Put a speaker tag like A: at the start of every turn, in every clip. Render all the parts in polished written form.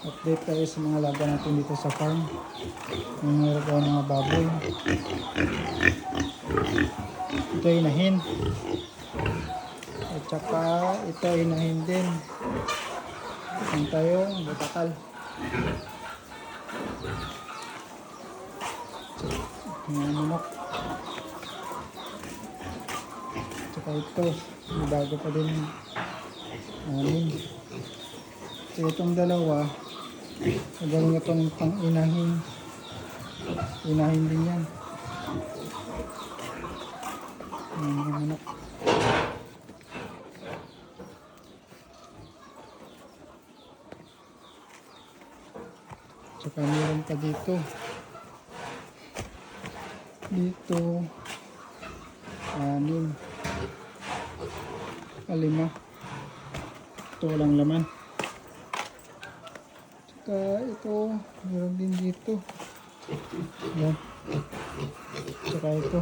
A: Update tayo sa mga alaga natin dito sa farm. Yung meron tayo mga baboy. Ito ay inahin. At saka ito ay inahin din. Yung tayong butakal. Mga manok. At saka ito. May bago pa din namin. So itong dalawa, magaling itong pang inahin. Inahin din yan. Mga manok. Tsaka meron pa dito. Dito. 6. 5. Ito walang laman. Tsaka ito, meron din dito. Yan. Tsaka ito.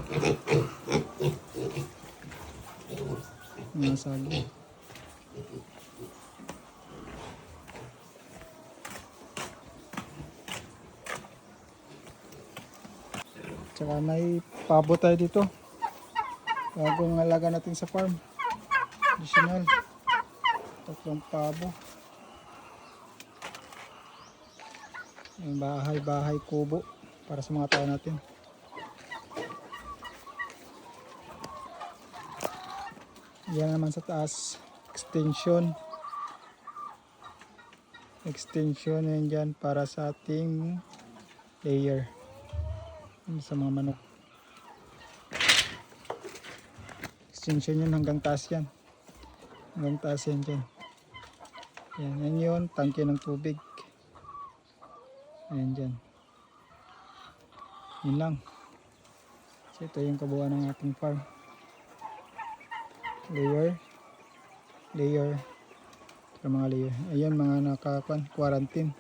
A: Mga sagi. Tsaka may pabo tayo dito. Bagong alaga natin sa farm. Additional. 3 pabo. May bahay kubo para sa mga tao natin. Yan naman sa taas, extension yan dyan para sa ating layer sa mga manok. Extension yun hanggang taas yan dyan. Yan yun, tangke ng tubig. Ayan dyan. Yun lang. So ito yung kabuuan ng ating farm. Layer. Ito mga layer. Ayan mga naka-quarantine.